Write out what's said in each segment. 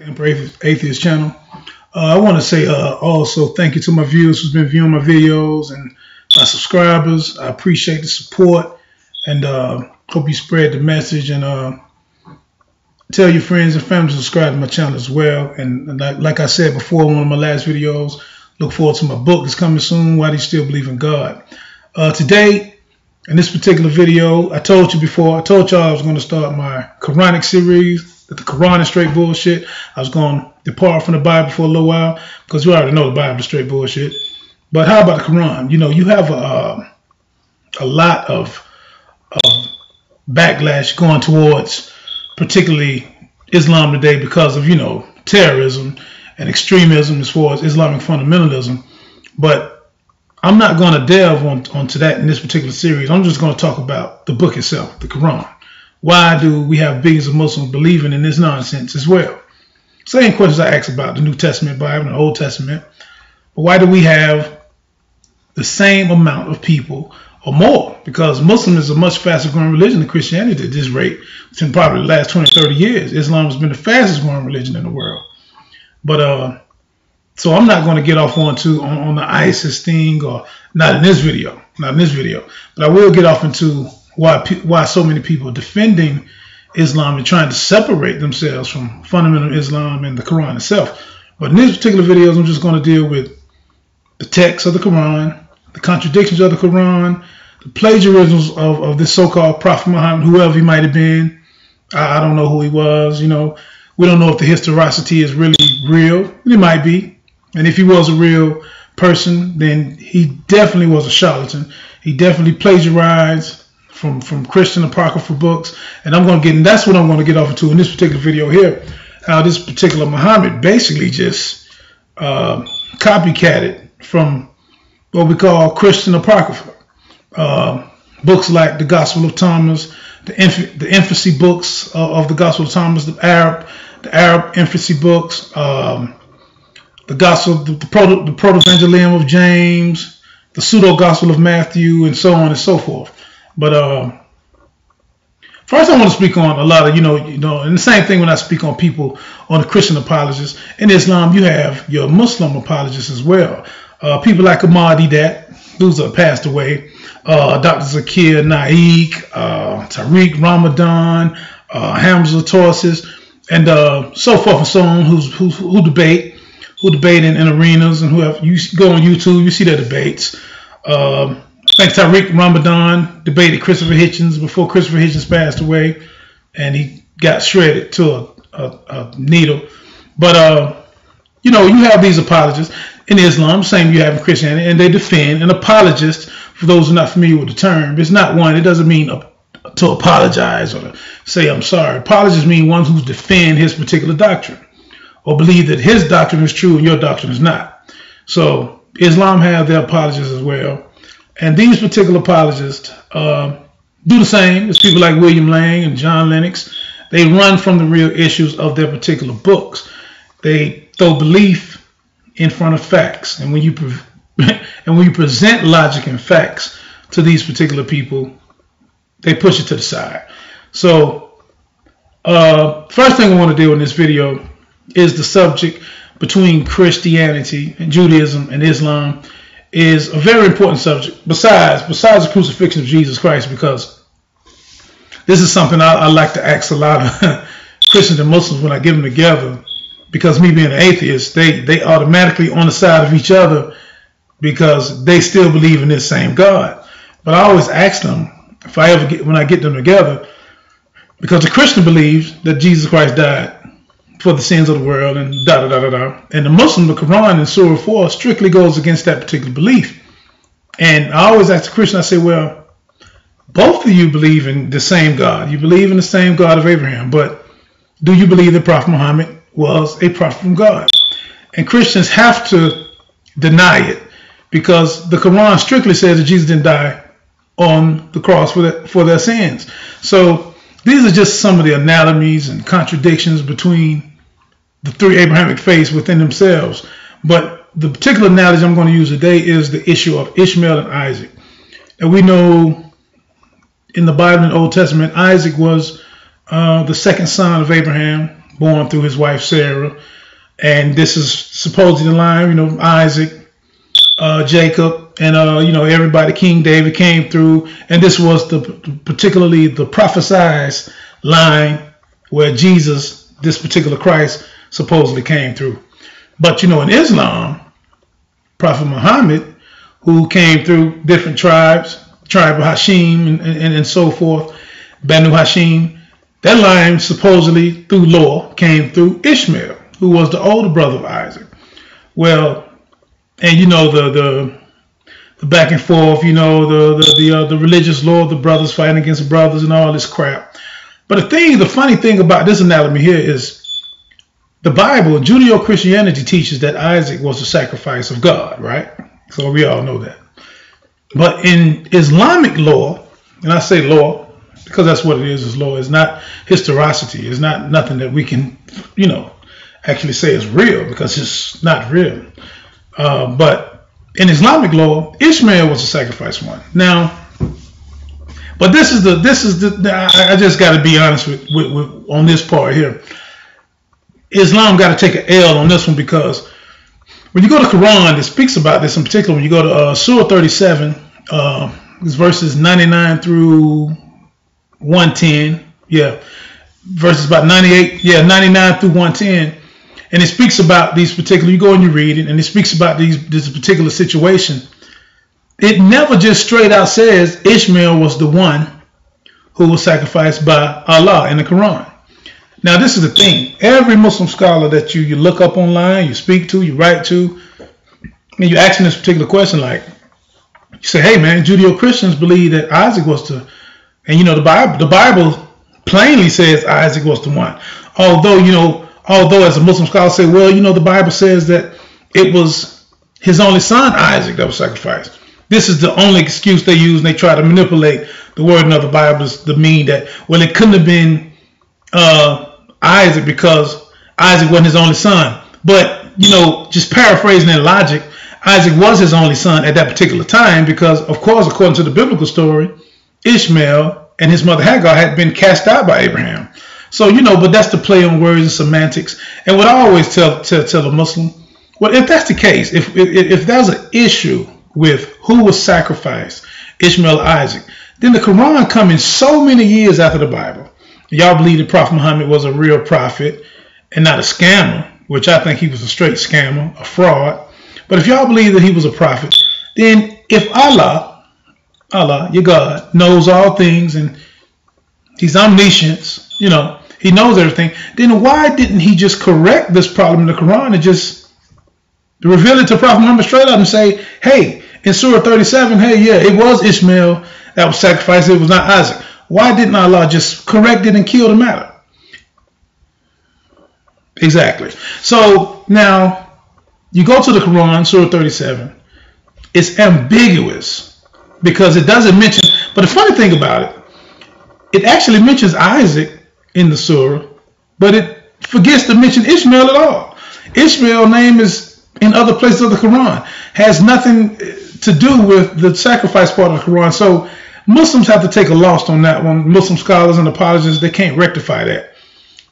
Emperor Atheist channel. I want to say also thank you to my viewers who's been viewing my videos and my subscribers. I appreciate the support and hope you spread the message and tell your friends and family to subscribe to my channel as well. And like I said before in one of my last videos, look forward to my book that's coming soon, Why Do You Still Believe in God? Today, in this particular video, I told you before, I told y'all I was going to start my Quranic series, that the Quran is straight bullshit. I was going to depart from the Bible for a little while, because you already know the Bible is straight bullshit. But how about the Quran? You know, you have a lot of backlash going towards particularly Islam today because of, you know, terrorism and extremism as far as Islamic fundamentalism. But I'm not going to delve onto that in this particular series. I'm just going to talk about the book itself, the Quran. Why do we have billions of Muslims believing in this nonsense as well? Same questions I asked about the New Testament Bible and the Old Testament. But why do we have the same amount of people or more? Because Muslim is a much faster growing religion than Christianity at this rate. Within probably the last 20, 30 years, Islam has been the fastest growing religion in the world. But so I'm not going to get off on the ISIS thing, or not in this video, But I will get off into why so many people are defending Islam and trying to separate themselves from fundamental Islam and the Quran itself. But in this particular video, I'm just going to deal with the text of the Quran, the contradictions of the Quran, the plagiarisms of this so-called Prophet Muhammad, whoever he might have been. I don't know who he was. You know, we don't know if the historicity is really real. It might be. And if he was a real person, then he definitely was a charlatan. He definitely plagiarized from Christian apocryphal books. And that's what I'm going to get off into in this particular video here. How this particular Muhammad basically just copycatted from what we call Christian apocrypha. Books like the Gospel of Thomas, the infancy books of the Gospel of Thomas, the Arab infancy books, the Gospel, the Proto-Evangelium of James, the Pseudo-Gospel of Matthew, and so on and so forth. But first I want to speak on a lot of, you know, and the same thing when I speak on people, on the Christian apologists. In Islam, you have your Muslim apologists as well. People like Ahmadi Dat, who's passed away, Dr. Zakir Naik, Tariq Ramadan, Hamza Torsis, and so forth and so on, who debate in arenas, and whoever you go on YouTube, you see their debates. I think Tariq Ramadan debated Christopher Hitchens before Christopher Hitchens passed away, and he got shredded to a needle. But you know, you have these apologists in Islam, same you have in Christianity, and they defend. An apologist, for those who are not familiar with the term, it's not one. It doesn't mean to apologize or to say I'm sorry. Apologists mean one who defends his particular doctrine, or believe that his doctrine is true and your doctrine is not. So Islam have their apologists as well. And these particular apologists do the same as people like William Lang and John Lennox. They run from the real issues of their particular books. They throw belief in front of facts. And when you present logic and facts to these particular people, they push it to the side. So first thing I want to do in this video is the subject between Christianity and Judaism and Islam. Is a very important subject besides the crucifixion of Jesus Christ, because this is something I like to ask a lot of Christians and Muslims when I get them together, because me being an atheist, they automatically on the side of each other because they still believe in this same God. But I always ask them, when I get them together, because the Christian believes that Jesus Christ died for the sins of the world, and And the Muslim, the Quran in Surah 4 strictly goes against that particular belief. And I always ask the Christian, I say, well, both of you believe in the same God. You believe in the same God of Abraham, but do you believe that Prophet Muhammad was a prophet from God? And Christians have to deny it, because the Quran strictly says that Jesus didn't die on the cross for their sins. So these are just some of the analogies and contradictions between the three Abrahamic faiths within themselves. But the particular analogy I'm going to use today is the issue of Ishmael and Isaac. And we know in the Bible and Old Testament, Isaac was the second son of Abraham, born through his wife Sarah. And this is supposedly the line, Isaac, Jacob, and everybody. King David came through, and this was particularly the prophesied line where Jesus, this particular Christ, supposedly came through. But in Islam, Prophet Muhammad, who came through different tribes, tribe of Hashim and so forth, Banu Hashim, that line supposedly through law came through Ishmael, who was the older brother of Isaac. Well, and the back and forth, the religious law, the brothers fighting against the brothers and all this crap. But the funny thing about this analogy here is the Bible, Judeo-Christianity teaches that Isaac was the sacrifice of God, right? So we all know that. But in Islamic law, and I say law because that's what it is law. It's not historicity. It's not nothing that we can, actually say is real because it's not real. But in Islamic law, Ishmael was the sacrifice one. Now, but this is I just got to be honest with on this part here. Islam got to take an L on this one because when you go to Quran, it speaks about this in particular. When you go to Surah 37, it's verses 99 through 110. Yeah, verses about 99 through 110. And it speaks about these particular, you go and you read it, and it speaks about this particular situation. It never just straight out says Ishmael was the one who was sacrificed by Allah in the Quran. Now, this is the thing. Every Muslim scholar that you look up online, you speak to, you write to, and you ask them this particular question, like, you say, hey, man, Judeo-Christians believe that Isaac was the, and the Bible plainly says Isaac was the one. Although as a Muslim scholar say, well, the Bible says that it was his only son, Isaac, that was sacrificed. This is the only excuse they use, and they try to manipulate the wording of the Bible to mean that, well, it couldn't have been Isaac because Isaac wasn't his only son. But, just paraphrasing that logic, Isaac was his only son at that particular time because, of course, according to the biblical story, Ishmael and his mother Hagar had been cast out by Abraham. So, but that's the play on words and semantics. And what I always tell a Muslim, well, if that's the case, if there's an issue with who was sacrificed, Ishmael or Isaac, then the Quran coming so many years after the Bible. Y'all believe that Prophet Muhammad was a real prophet and not a scammer, which I think he was a straight scammer, a fraud. But if y'all believe that he was a prophet, then if Allah, your God, knows all things and he's omniscient, he knows everything, then why didn't he just correct this problem in the Quran and just reveal it to Prophet Muhammad straight up and say, hey, in Surah 37, hey, yeah, it was Ishmael that was sacrificed, it was not Isaac. Why didn't Allah just correct it and kill the matter? Exactly. So now you go to the Quran, Surah 37. It's ambiguous because it doesn't mention, but the funny thing about it, it actually mentions Isaac in the surah, but it forgets to mention Ishmael at all. Ishmael's name is in other places of the Quran, has nothing to do with the sacrifice part of the Quran. So Muslims have to take a loss on that one. Muslim scholars and apologists, they can't rectify that.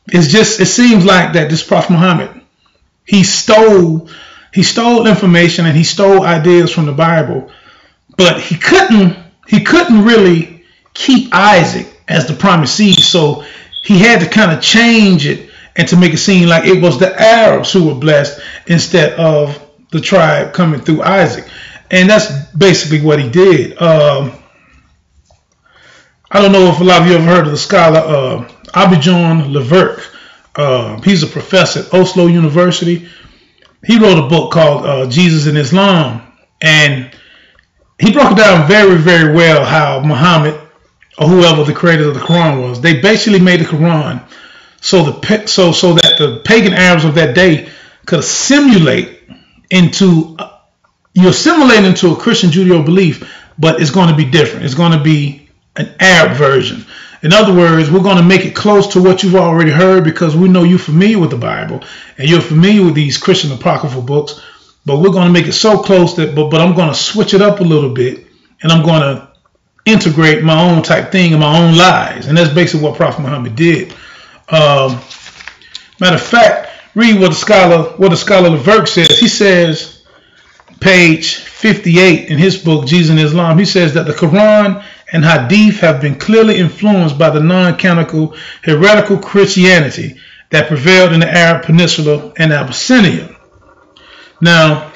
It seems like that this Prophet Muhammad, he stole information and he stole ideas from the Bible, but he couldn't really keep Isaac as the promised seed. So he had to kind of change it and to make it seem like it was the Arabs who were blessed instead of the tribe coming through Isaac. And that's basically what he did. I don't know if a lot of you have heard of the scholar Abidjan Leverk. He's a professor at Oslo University. He wrote a book called Jesus in Islam. And he broke it down very, very well how Muhammad, or whoever the creator of the Quran was, they basically made the Quran so that the pagan Arabs of that day could assimilate into, you assimilate into a Christian Judeo belief, but it's going to be different. It's going to be an Arab version. In other words, we're going to make it close to what you've already heard because we know you're familiar with the Bible and you're familiar with these Christian apocryphal books, but we're going to make it so close that, but I'm going to switch it up a little bit and I'm going to integrate my own type thing and my own lies. And that's basically what Prophet Muhammad did. Matter of fact, read what the scholar Levert says. He says, page 58 in his book, Jesus and Islam, he says that the Quran and Hadith have been clearly influenced by the non-canonical heretical Christianity that prevailed in the Arab Peninsula and Abyssinia. Now,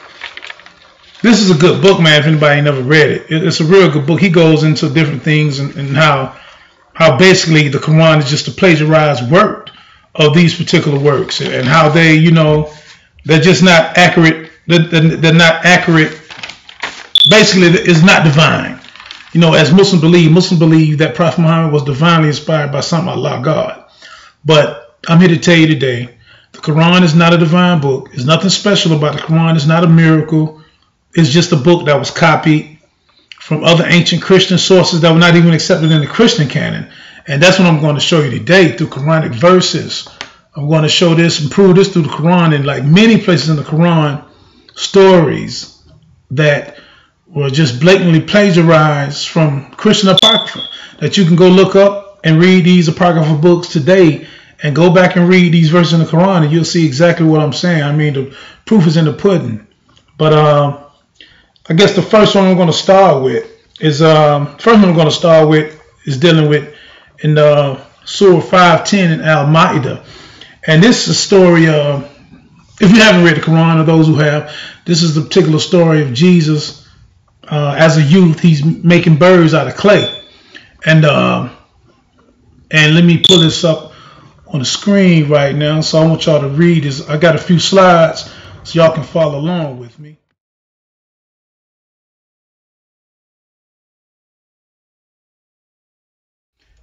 this is a good book, man, if anybody never read it. It's a real good book. He goes into different things and how basically the Quran is just a plagiarized work of these particular works, and how they, they're just not accurate. They're not accurate. Basically, it's not divine. As Muslims believe that Prophet Muhammad was divinely inspired by some Allah God. But I'm here to tell you today, the Quran is not a divine book. There's nothing special about the Quran. It's not a miracle. It's just a book that was copied from other ancient Christian sources that were not even accepted in the Christian canon. And that's what I'm going to show you today through Quranic verses. I'm going to show this and prove this through the Quran, and like many places in the Quran, stories that were just blatantly plagiarized from Christian Apocrypha, that you can go look up and read these Apocrypha books today and go back and read these verses in the Quran, and you'll see exactly what I'm saying. I mean, the proof is in the pudding. But I guess the first one I'm going to start with is dealing with in Surah 5:10 in Al-Ma'idah. And this is a story of, if you haven't read the Quran, or those who have, this is the particular story of Jesus. As a youth, he's making birds out of clay. And let me pull this up on the screen right now. So I want y'all to read this. I got a few slides so y'all can follow along with me.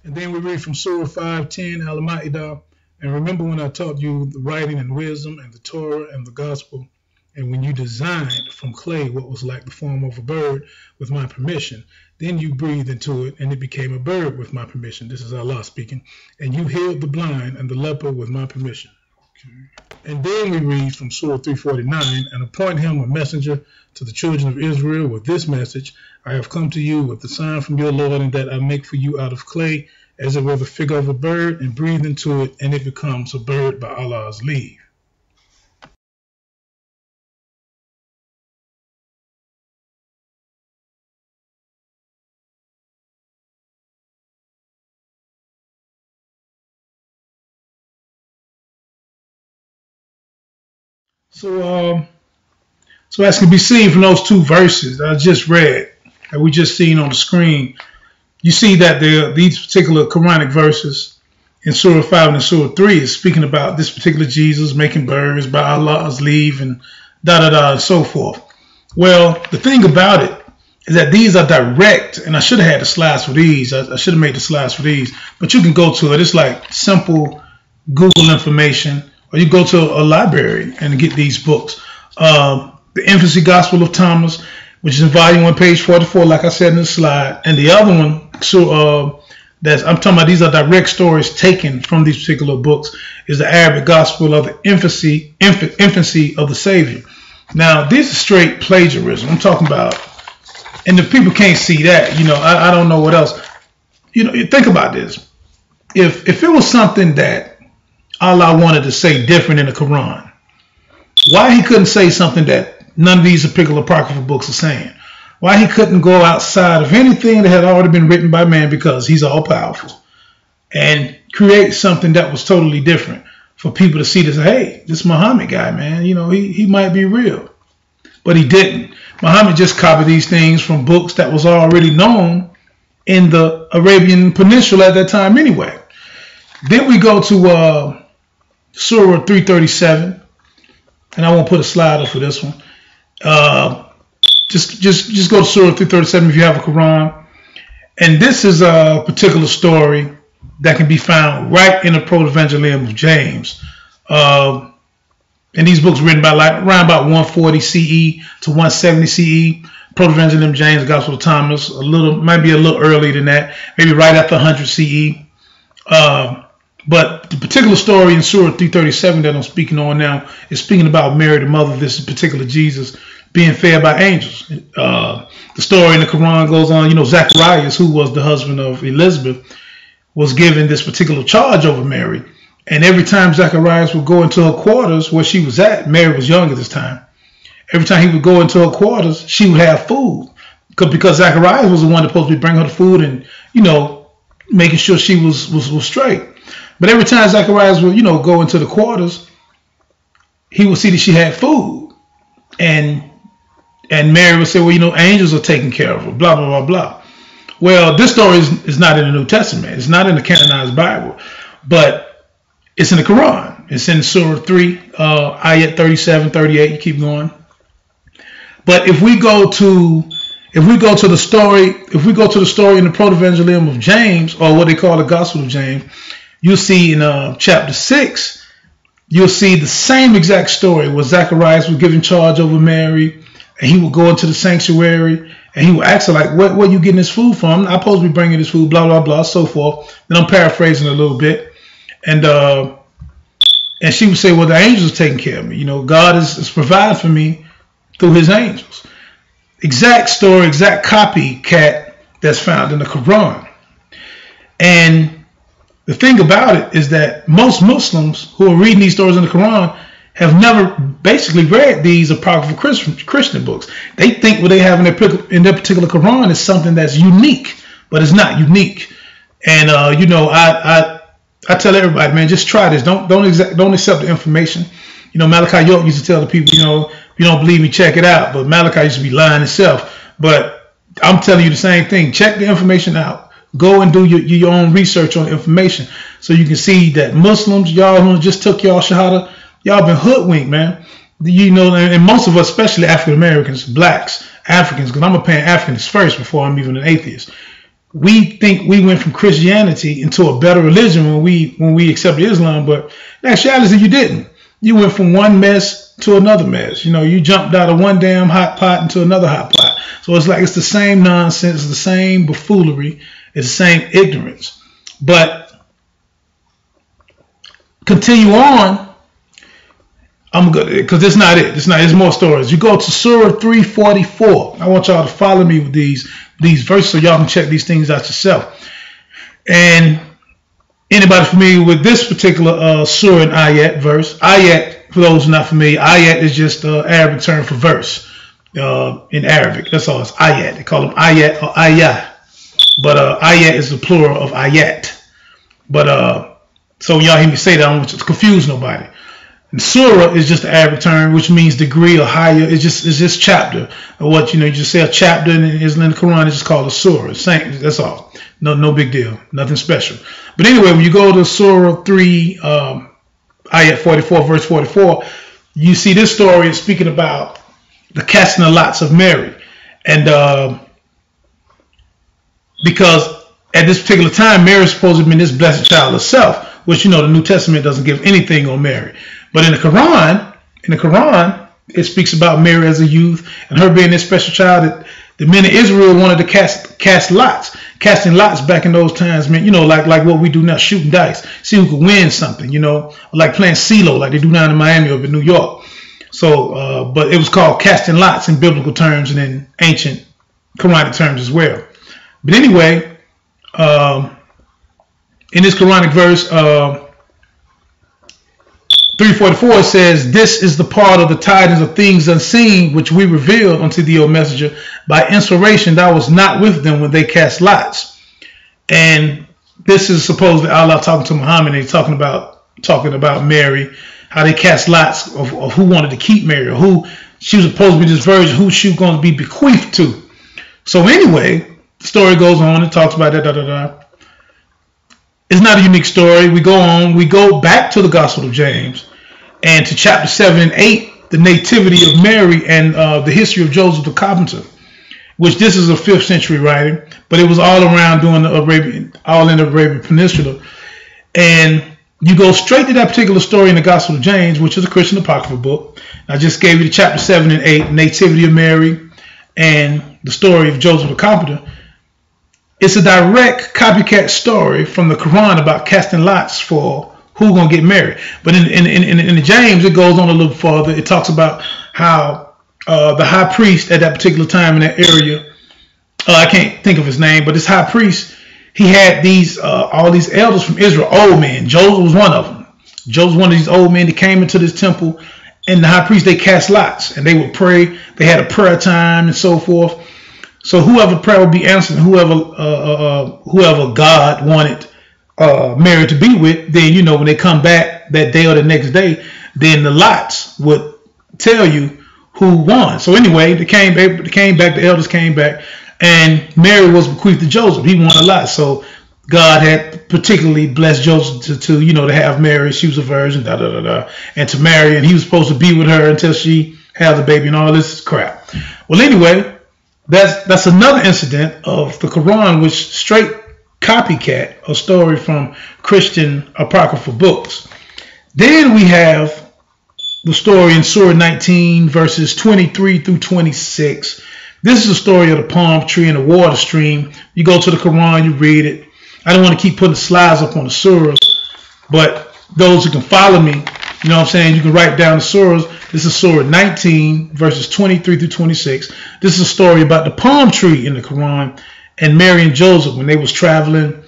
And then we read from Surah 5:10, Al-Ma'idah. And remember when I taught you the writing and wisdom and the Torah and the gospel, and when you designed from clay what was like the form of a bird with my permission, then you breathed into it and it became a bird with my permission. This is Allah speaking. And you healed the blind and the leper with my permission. Okay. And then we read from Surah 349, and appoint him a messenger to the children of Israel with this message: I have come to you with the sign from your Lord, and that I make for you out of clay as it were the figure of a bird, and breathe into it, and it becomes a bird by Allah's leave. So as can be seen from those two verses that I just read, that we just seen on the screen, you see that these particular Quranic verses in Surah 5 and Surah 3 is speaking about this particular Jesus making birds by Allah's leave and and so forth. Well, the thing about it is that these are direct, and I should have had the slides for these. I should have made the slides for these, but you can go to it. It's like simple Google information, or you go to a library and get these books. The Infancy Gospel of Thomas, which is in volume 1, page 44, like I said in the slide. And the other one, I'm talking about, these are direct stories taken from these particular books, is the Arabic Gospel of the infancy of the Savior. Now, this is straight plagiarism. I'm talking about, and if people can't see that, I don't know what else. Think about this. If it was something that Allah wanted to say different in the Quran, why he couldn't say something that none of these particular Apocryphal books are saying? Why he couldn't go outside of anything that had already been written by man, because he's all powerful, and create something that was totally different for people to see this? Hey, this Muhammad guy, man, he might be real. But he didn't. Muhammad just copied these things from books that was already known in the Arabian Peninsula at that time anyway. Then we go to Surah 337, and I won't put a slide up for this one. Just go to Surah 337 if you have a Quran. And this is a particular story that can be found right in the Proto-Evangelium of James. And these books written by around about 140 CE to 170 CE. Proto-Evangelium James, the Gospel of Thomas, might be a little earlier than that, maybe right after 100 CE. But the particular story in Surah 337 that I'm speaking on now is speaking about Mary, the mother of this particular Jesus, being fed by angels. The story in the Quran goes on, Zacharias, who was the husband of Elizabeth, was given this particular charge over Mary. And every time Zacharias would go into her quarters where she was at, Mary was young at this time. Every time he would go into her quarters, she would have food. Because Zacharias was the one that supposed to be bringing her the food and, making sure she was straight. But every time Zacharias would, go into the quarters, he would see that she had food. And Mary would say, well, angels are taking care of her, blah, blah, blah, blah. Well, this story is not in the New Testament. It's not in the canonized Bible, but it's in the Quran. It's in Surah 3, ayat 37, 38. You keep going. But if we go to the story in the Proto-Evangelium of James, or what they call the Gospel of James, you'll see in chapter 6, you'll see the same exact story where Zacharias was given charge over Mary, and he would go into the sanctuary, and he would ask her, like, where are you getting this food from? I'm supposed to be bringing this food, blah, blah, blah, so forth. And I'm paraphrasing a little bit. And she would say, well, the angels are taking care of me. God is providing for me through his angels. Exact story, exact copycat that's found in the Quran. And the thing about it is that most Muslims who are reading these stories in the Quran have never basically read these apocryphal Christian books. They think what they have in their particular Quran is something that's unique, but it's not unique. And I tell everybody, man, just try this. Don't accept the information. Malachi York used to tell the people, if you don't believe me, check it out. But Malachi used to be lying himself. But I'm telling you the same thing. Check the information out. Go and do your own research on information so you can see that Muslims, y'all who just took y'all shahada, y'all been hoodwinked, man. And most of us, especially African Americans, blacks, Africans, because I'm a Pan-Africanist first before I'm even an atheist. We think we went from Christianity into a better religion when we accepted Islam, but in actuality, you didn't. You went from one mess to another mess. You jumped out of one damn hot pot into another hot pot. So it's like it's the same nonsense, it's the same buffoonery, it's the same ignorance. But continue on. I'm good because it's not it. It's more stories. You go to Surah 344. I want y'all to follow me with these verses so y'all can check these things out yourself. And anybody familiar with this particular surah and ayat verse? Ayat, for those who are not familiar, ayat is just an Arabic term for verse in Arabic. That's all. It's ayat. They call them ayat or ayah. But ayat is the plural of ayat. But so when y'all hear me say that, I don't want to confuse nobody. And surah is just an Arabic term, which means degree or higher. It's just chapter. Or what you just say a chapter in the Quran is just called a surah. Same, that's all. No big deal. Nothing special. But anyway, when you go to Surah 3, ayat 44, verse 44, you see this story is speaking about the casting of lots of Mary. And because at this particular time, Mary is supposed to have been this blessed child herself, which, the New Testament doesn't give anything on Mary. But in the Quran, it speaks about Mary as a youth and her being this special child that the men of Israel wanted to cast lots. Casting lots back in those times meant, like what we do now, shooting dice, see who could win something, like playing CeeLo, like they do down in Miami or in New York. So, but it was called casting lots in biblical terms and in ancient Quranic terms as well. But anyway, in this Quranic verse, 344, it says, "This is the part of the tidings of things unseen, which we revealed unto thee, O messenger, by inspiration thou was not with them when they cast lots." And this is supposedly Allah talking to Muhammad, and he's talking about Mary, how they cast lots of who wanted to keep Mary, or who she was supposed to be this virgin, who she was going to be bequeathed to. So anyway, the story goes on and talks about that, It's not a unique story. We go on. We go back to the Gospel of James and to chapter 7 and 8, the nativity of Mary and the history of Joseph the carpenter, which this is a 5th century writing, but it was all around during the Arabian Peninsula. And you go straight to that particular story in the Gospel of James, which is a Christian apocryphal book. I just gave you the chapter 7 and 8, nativity of Mary and the story of Joseph the carpenter. It's a direct copycat story from the Quran about casting lots for who's going to get married. But in the James, it goes on a little further. It talks about how the high priest at that particular time in that area, I can't think of his name, but this high priest, he had these all these elders from Israel, old men. Joseph was one of them. Joseph, one of these old men that came into this temple, and the high priest, they cast lots, and they would pray. They had a prayer time and so forth. So whoever prayer would be answered, whoever God wanted Mary to be with, then, you know, when they come back that day or the next day, then the lots would tell you who won. So anyway, they came back, the elders came back, and Mary was bequeathed to Joseph. He won a lot. So God had particularly blessed Joseph to you know, to have Mary. She was a virgin, and to marry, and he was supposed to be with her until she had the baby and all this crap. Well, anyway, that's another incident of the Quran, which straight copycat a story from Christian apocryphal books. Then we have the story in Surah 19, verses 23 through 26. This is the story of the palm tree and the water stream. You go to the Quran, you read it. I don't want to keep putting slides up on the surahs, but those who can follow me, you know what I'm saying, you can write down the surahs. This is Surah 19, verses 23 through 26. This is a story about the palm tree in the Quran and Mary and Joseph when they was traveling,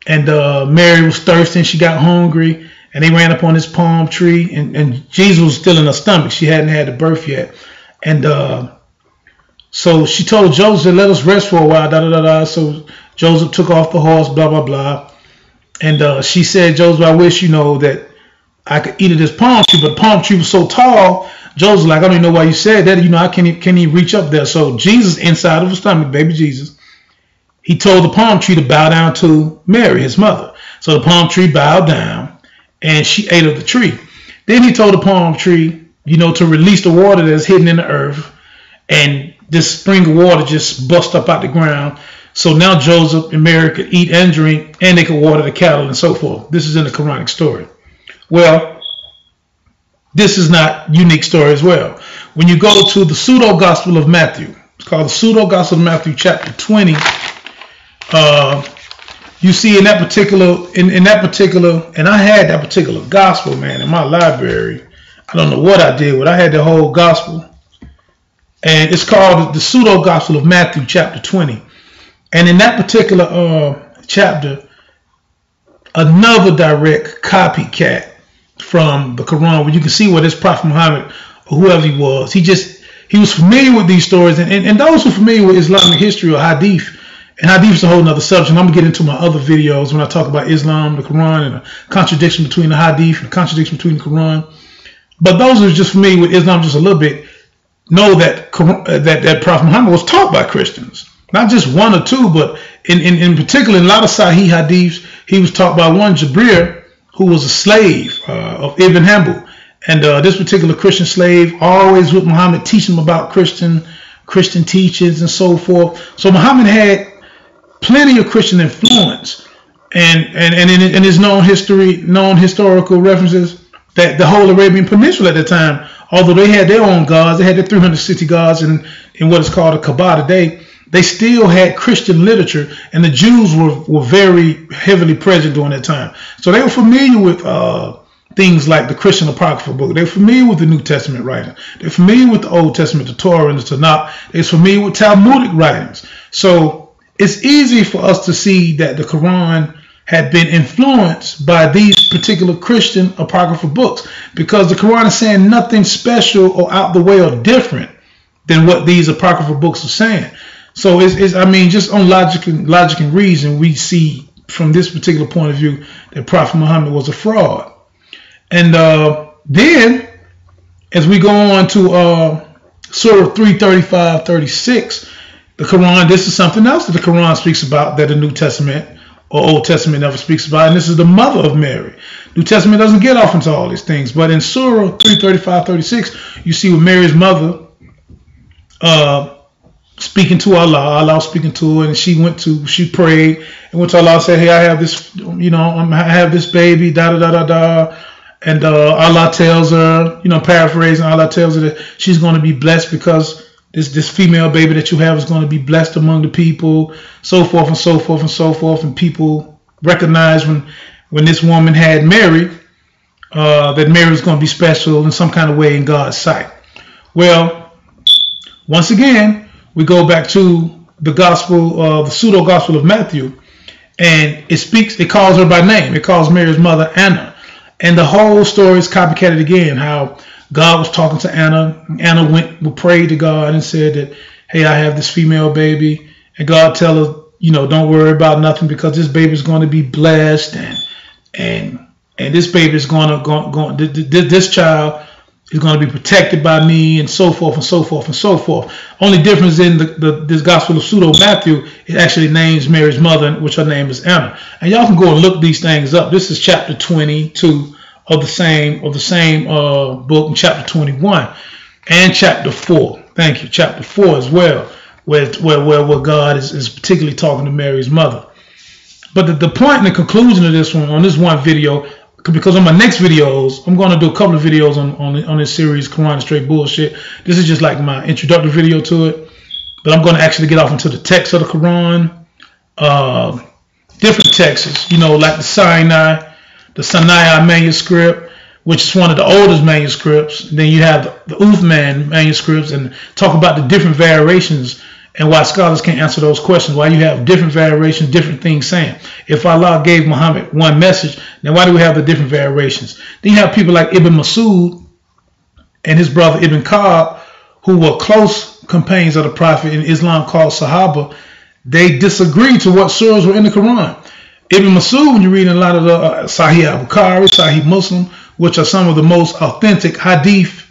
and Mary was thirsty, she got hungry, and they ran up on this palm tree, and Jesus was still in her stomach. She hadn't had the birth yet. And so she told Joseph, let us rest for a while, So Joseph took off the horse, blah, blah, blah. And she said, Joseph, I wish, you know, that I could eat of this palm tree, but the palm tree was so tall. Joseph was like, I don't even know why you said that. You know, I can't even reach up there. So Jesus, inside of her stomach, baby Jesus, he told the palm tree to bow down to Mary, his mother. So the palm tree bowed down, and she ate of the tree. Then he told the palm tree, you know, to release the water that's hidden in the earth, and this spring of water just bust up out the ground. So now Joseph and Mary could eat and drink, and they could water the cattle and so forth. This is in the Quranic story. Well, this is not unique story as well. When you go to the pseudo gospel of Matthew, it's called the pseudo gospel of Matthew, chapter 20. You see in that particular, and I had that particular gospel, man, in my library. I don't know what I did with. I had the whole gospel, and it's called the pseudo gospel of Matthew, chapter 20. And in that particular chapter, another direct copycat from the Quran, where you can see where this Prophet Muhammad, or whoever he was, he was familiar with these stories, and those who are familiar with Islamic history or hadith. And hadith is a whole nother subject. I'm going to get into my other videos when I talk about Islam, the Quran, and the contradiction between the hadith and the contradiction between the Quran. But those who are just familiar with Islam just a little bit know that that Prophet Muhammad was taught by Christians. Not just one or two, but in particular, in a lot of Sahih hadiths, he was taught by one Jabir, who was a slave of Ibn Hanbal. And this particular Christian slave always with Muhammad, teaching him about Christian teachings and so forth. So Muhammad had plenty of Christian influence, and in his known historical references, that the whole Arabian Peninsula at the time, although they had their own gods, they had their 360 gods in what is called a Kaaba today, they still had Christian literature, and the Jews were very heavily present during that time. So they were familiar with things like the Christian apocryphal book. They're familiar with the New Testament writings. They're familiar with the Old Testament, the Torah and the Tanakh. They're familiar with Talmudic writings. So it's easy for us to see that the Quran had been influenced by these particular Christian apocryphal books, because the Quran is saying nothing special or out the way or different than what these apocryphal books are saying. So I mean, just on logic and reason, we see from this particular point of view that Prophet Muhammad was a fraud. And then, as we go on to Surah 3:35-36, the Quran, this is something else that the Quran speaks about that the New Testament or Old Testament never speaks about, and this is the mother of Mary. New Testament doesn't get off into all these things, but in Surah 3:35-36, you see with Mary's mother speaking to Allah speaking to her, and she prayed and went to Allah and said, hey, I have this, you know, I have this baby, and Allah tells her, you know, paraphrasing, Allah tells her that she's going to be blessed because this female baby that you have is going to be blessed among the people, so forth and so forth and so forth. And people recognize when this woman had Mary, that Mary was going to be special in some kind of way in God's sight. Well, once again, we go back to the gospel, the pseudo gospel of Matthew, and it calls her by name. It calls Mary's mother Anna. And the whole story is copycatted again, how God was talking to Anna. Anna went, prayed to God and said that, hey, I have this female baby. And God tell her, don't worry about nothing, because this baby is going to be blessed, and this baby is this child is going to be protected by me, and so forth and so forth and so forth. Only difference in this Gospel of Pseudo Matthew, it actually names Mary's mother, which her name is Anna. And y'all can go and look these things up. This is chapter 22 of the same book, in chapter 21 and chapter 4. Thank you, chapter 4 as well, where God is particularly talking to Mary's mother. But the point and the conclusion of this one, on this one video, because on my next videos, I'm going to do a couple of videos on this series, Quran is Straight Bullshit. This is just like my introductory video to it. But I'm going to actually get off into the text of the Quran. Different texts, like the Sinai manuscript, which is one of the oldest manuscripts. Then you have the Uthman manuscripts, and talk about the different variations and why scholars can't answer those questions, why you have different variations, different things saying. If Allah gave Muhammad one message, then why do we have the different variations? Then you have people like Ibn Masud and his brother Ibn Ka'b, who were close companions of the Prophet in Islam called Sahaba. They disagreed to what surahs were in the Quran. Ibn Masud, when you read a lot of the Sahih al-Bukhari, Sahih Muslim, which are some of the most authentic hadith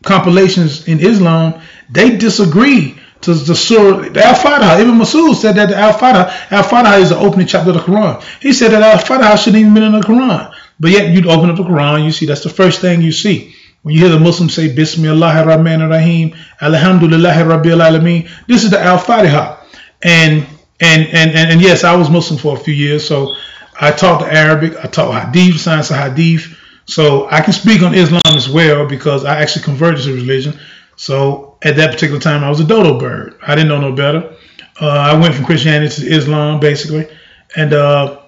compilations in Islam, they disagree to the surah, the Al-Fatiha. Ibn Masud said that the Al-Fatiha is the opening chapter of the Quran. He said that Al-Fatiha shouldn't even been in the Quran. But yet you'd open up the Quran, you see that's the first thing you see. When you hear the Muslims say, Bismillahir Rahmanir Rahim, Alhamdulillahi Rabbil Alameen, this is the Al-Fatiha. And yes, I was Muslim for a few years, so I taught the Arabic, I taught Hadith, science of Hadith, so I can speak on Islam as well, because I actually converted to religion. So at that particular time, I was a dodo bird. I didn't know no better. I went from Christianity to Islam, basically, and I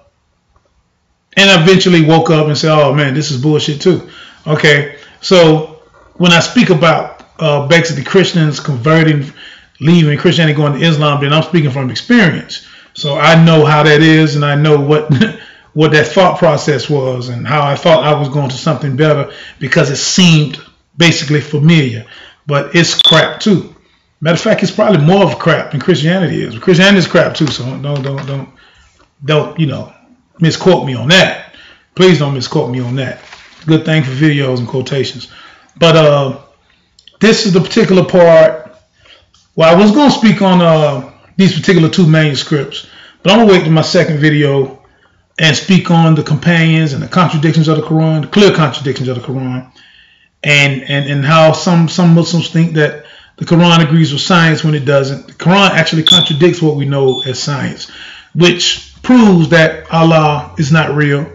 eventually woke up and said, "Oh man, this is bullshit too." Okay, so when I speak about basically Christians converting, leaving Christianity, going to Islam, then I'm speaking from experience. So I know how that is, and I know what that thought process was, and how I thought I was going to something better because it seemed basically familiar. But it's crap too. Matter of fact, it's probably more of crap than Christianity is. Christianity is crap too, so don't misquote me on that. Please don't misquote me on that. Good thing for videos and quotations. But this is the particular part. Well, I was going to speak on these particular two manuscripts, but I'm going to wait to my second video and speak on the companions and the contradictions of the Quran, the clear contradictions of the Quran, and how some Muslims think that the Quran agrees with science when it doesn't. The Quran actually contradicts what we know as science, which proves that Allah is not real,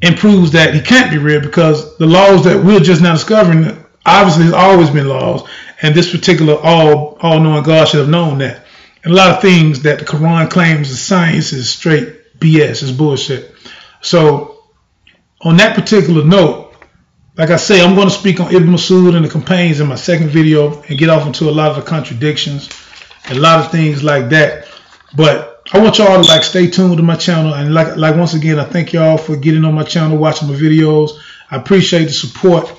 and proves that he can't be real, because the laws that we're just now discovering obviously has always been laws, and this particular all-knowing God should have known that. And a lot of things that the Quran claims is science is straight BS, is bullshit. So on that particular note, like I say, I'm going to speak on Ibn Masud and the companions in my second video and get off into a lot of the contradictions and a lot of things like that. But I want y'all to stay tuned to my channel, and like once again, I thank y'all for getting on my channel, watching my videos. I appreciate the support,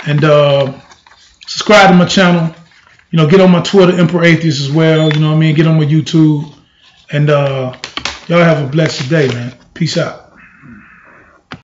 and subscribe to my channel. Get on my Twitter, Emperor Atheist, as well. Get on my YouTube, and y'all have a blessed day, man. Peace out.